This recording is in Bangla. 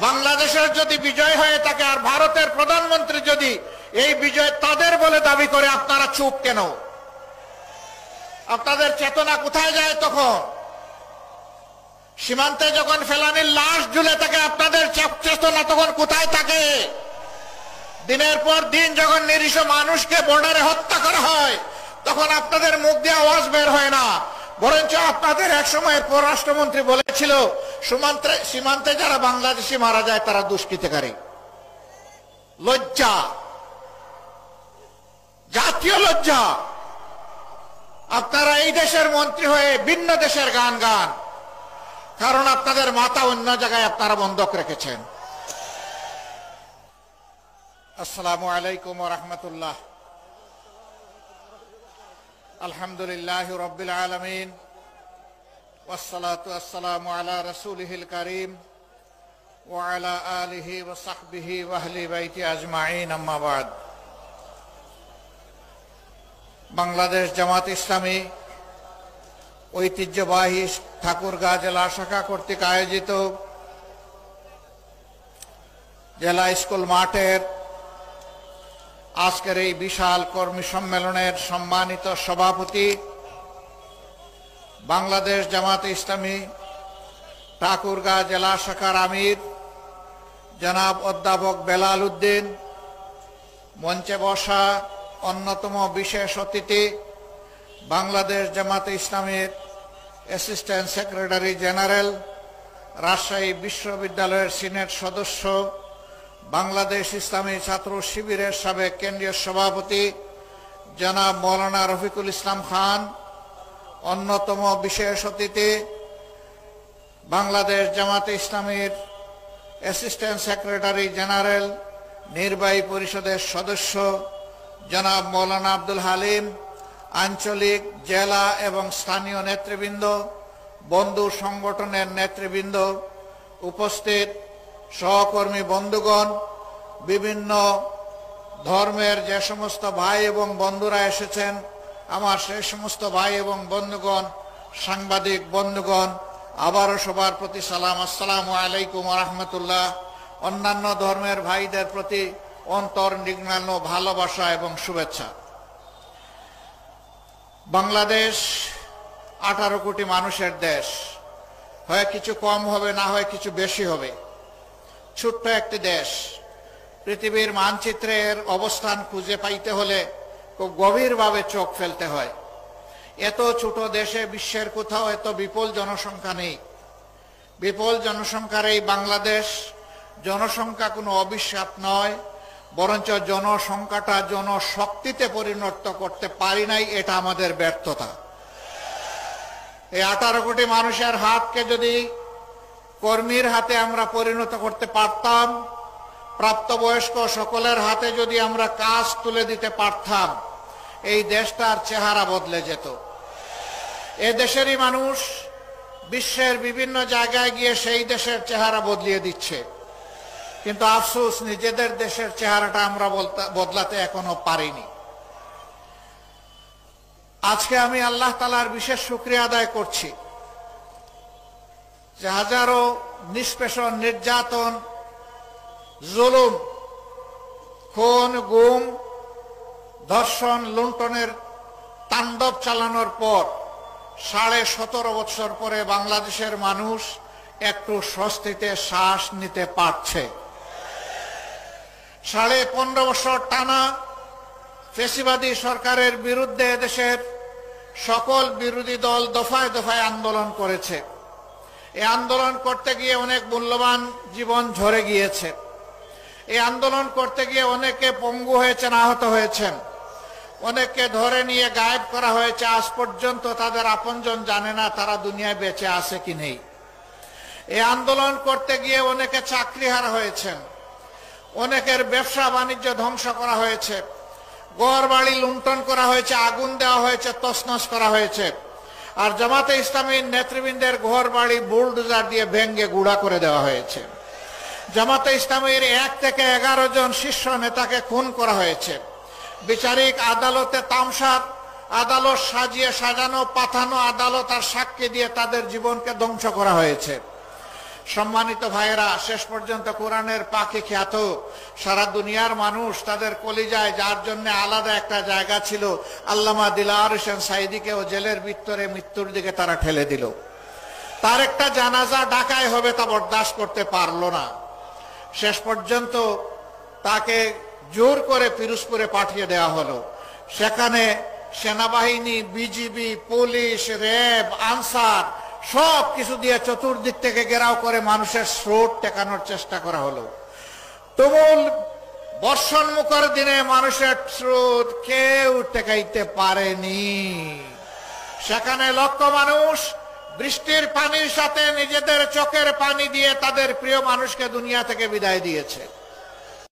বাংলাদেশের যদি বিজয় হয়ে থাকে আর ভারতের প্রধানমন্ত্রী যদি এই বিজয় তাদের বলে দাবি করে, আপনারা চুপ কেন? আপনাদের চেতনা কোথায় যায় তখন? সীমান্তে যখন ফেলানির লাশ ঝুলে থাকে, আপনাদের চেতনা তখন কোথায় থাকে? দিনের পর দিন যখন নিরীহ মানুষকে বর্ডারে হত্যা করা হয়, তখন আপনাদের মুখ দিয়ে আওয়াজ বের হয় না। বরঞ্চ আপনাদের এক সময় পররাষ্ট্রমন্ত্রী বলেছিল, সীমান্তে যারা বাংলাদেশি মারা যায় তারা দুষ্কৃতকারী। লজ্জা, জাতীয় লজ্জা। আপনারা এই দেশের মন্ত্রী হয়ে ভিন্ন দেশের গান গান, কারণ আপনাদের মাথা অন্য জায়গায় আপনারা বন্ধক রেখেছেন। আসসালামু আলাইকুম ওয়া রাহমাতুল্লাহ। আলহামদুলিল্লাহ রাব্বিল আলামিন ওয়াসসালাতু ওয়াসসালামু আলা রাসূলিহিল কারীম ওয়া আলা আলিহি ওয়া সাহবিহি ওয়া আহলি বাইতি আজমাইন, আম্মা বাদ। বাংলাদেশ জামাত ইসলামী ঐতিহ্যবাহী ঠাকুরগাঁ জেলা শাখা কর্তৃক আয়োজিত জেলা স্কুল মাঠের আজকের এই বিশাল কর্মী সম্মেলনের সম্মানিত সভাপতি, বাংলাদেশ জামাত ইসলামী ঠাকুরগাঁ জেলা শাখার আমির জনাব অধ্যাপক বেলাল উদ্দিন, মঞ্চে বসা অন্যতম বিশেষ অতিথি বাংলাদেশ জামাত ইসলামীর অ্যাসিস্ট্যান্ট সেক্রেটারি জেনারেল, রাজশাহী বিশ্ববিদ্যালয়ের সিনেট সদস্য, বাংলাদেশ ইসলামী ছাত্র শিবিরের সাবেক কেন্দ্রীয় সভাপতি জনাব মৌলানা রফিকুল ইসলাম খান, অন্যতম বিশেষ অতিথি বাংলাদেশ জামাত ইসলামীর অ্যাসিস্ট্যান্ট সেক্রেটারি জেনারেল, নির্বাহী পরিষদের সদস্য জনাব মৌলানা আব্দুল হালিম, আঞ্চলিক, জেলা এবং স্থানীয় নেতৃবৃন্দ, বন্ধু সংগঠনের নেতৃবৃন্দ, উপস্থিত সহকর্মী বন্ধুগণ, বিভিন্ন ধর্মের যে সমস্ত ভাই এবং বন্ধুরা এসেছেন, আমার সেই সমস্ত ভাই এবং বন্ধুগণ, সাংবাদিক বন্ধুগণ, আবারও সবার প্রতি সালাম, আসসালামু আলাইকুম ওয়া রাহমাতুল্লাহ। অন্যান্য ধর্মের ভাইদের প্রতি অন্তর্নিগ্নানো ভালোবাসা এবং শুভেচ্ছা। বাংলাদেশ 18 কোটি মানুষের দেশ, হয় কিছু কম হবে, না হয় কিছু বেশি হবে। ছোট্ট একটি দেশ, পৃথিবীর মানচিত্রের অবস্থান খুঁজে পাইতে হলে খুব গভীরভাবে চোখ ফেলতে হয়। এত ছোট দেশে বিশ্বের কোথাও এত বিপুল জনসংখ্যা নেই। বিপুল জনসংখ্যার এই বাংলাদেশ, জনসংখ্যা কোনো অভিশাপ নয়, বরঞ্চ জনসংখ্যাটা জনশক্তিতে পরিণত করতে পারি নাই, এটা আমাদের ব্যর্থতা। এই 18 কোটি মানুষের হাতকে যদি কর্মীর হাতে আমরা পরিণত করতে পারতাম, প্রাপ্তবয়স্ক সকলের হাতে যদি আমরা কাজ তুলে দিতে পারতাম, এই দেশটার চেহারা বদলে যেত। এ দেশেরই মানুষ বিশ্বের বিভিন্ন জায়গায় গিয়ে সেই দেশের চেহারা বদলিয়ে দিচ্ছে, কিন্তু আফসোস নিজেদের দেশের চেহারাটা আমরা বদলাতে এখনো পারিনি। আজকে আমি আল্লাহ তাআলার বিশেষ শুকরিয়া আদায় করছি যে হাজারো নিষ্পেষণ, নির্যাতন, জুলুম, খুন, গুম, ধর্ষণ, লুণ্ঠনের তাণ্ডব চালানোর পর 17.5 বছর পরে বাংলাদেশের মানুষ একটু স্বস্তিতে শ্বাস নিতে পারছে। 15.5 বছর টানা ফ্যাসিবাদী সরকারের বিরুদ্ধে দেশের সকল বিরোধী দল দফায় দফায় আন্দোলন করেছে। এই আন্দোলন করতে গিয়ে অনেক মূল্যবান জীবন ঝরে গিয়েছে। এই আন্দোলন করতে গিয়ে অনেকে পঙ্গু হয়েছেন, আহত হয়েছেন, অনেককে ধরে নিয়ে গায়েব করা হয়েছে। আজ পর্যন্ত তাদের আপনজন জানে না তারা দুনিয়ায় বেঁচে আছে কি নেই। এই আন্দোলন করতে গিয়ে অনেকে চাকরিহারা হয়েছেন, অনেকের ব্যবসা বাণিজ্য ধ্বংস করা হয়েছে, ঘর বাড়ি লুণ্ঠন করা হয়েছে, আগুন দেওয়া হয়েছে, তছনছ করা হয়েছে। আর জামাতে ইসলামীর নেতৃবৃন্দের ঘর বাড়ি বুলডোজার দিয়ে ভেঙ্গে গুঁড়া করে দেওয়া হয়েছে। জামাতে ইসলামীর 1 থেকে 11 জন শীর্ষ নেতাকে খুন করা হয়েছে। বিচারিক আদালতে তামসার আদালত সাজিয়ে সাজানো পাঠানো আদালত আর সাক্ষী দিয়ে তাদের জীবনকে ধ্বংস করা হয়েছে। সম্মানিত ভাইয়েরা, শেষ পর্যন্ত কোরআনের পাখি খ্যাত সারা দুনিয়ার মানুষ তাদের কলিজায় যার জন্য আলাদা একটা জায়গা ছিল, আল্লামা দিলওয়ার হোসেন সাঈদীকেও জেলের ভিতরে মৃত্যুর দিকে তারা ঠেলে দিল। তার একটা জানাজা ঢাকায় হবে, তা বরদাস্ত করতে পারলো না। শেষ পর্যন্ত তাকে জোর করে পিরোজপুরে পাঠিয়ে দেওয়া হলো। সেখানে সেনাবাহিনী, বিজিবি, পুলিশ, র্যাব, আনসার সব কিছু দিয়ে চতুর্দিক থেকে ঘেরাও করে মানুষের স্রোত ঠেকানোর চেষ্টা করা হলো। তুমুল বর্ষণমুখর দিনে মানুষের স্রোত কেউ ঠেকাইতে পারেনি। সেখানে লক্ষ মানুষ বৃষ্টির পানির সাথে নিজেদের চোখের পানি দিয়ে তাদের প্রিয় মানুষকে দুনিয়া থেকে বিদায় দিয়েছে।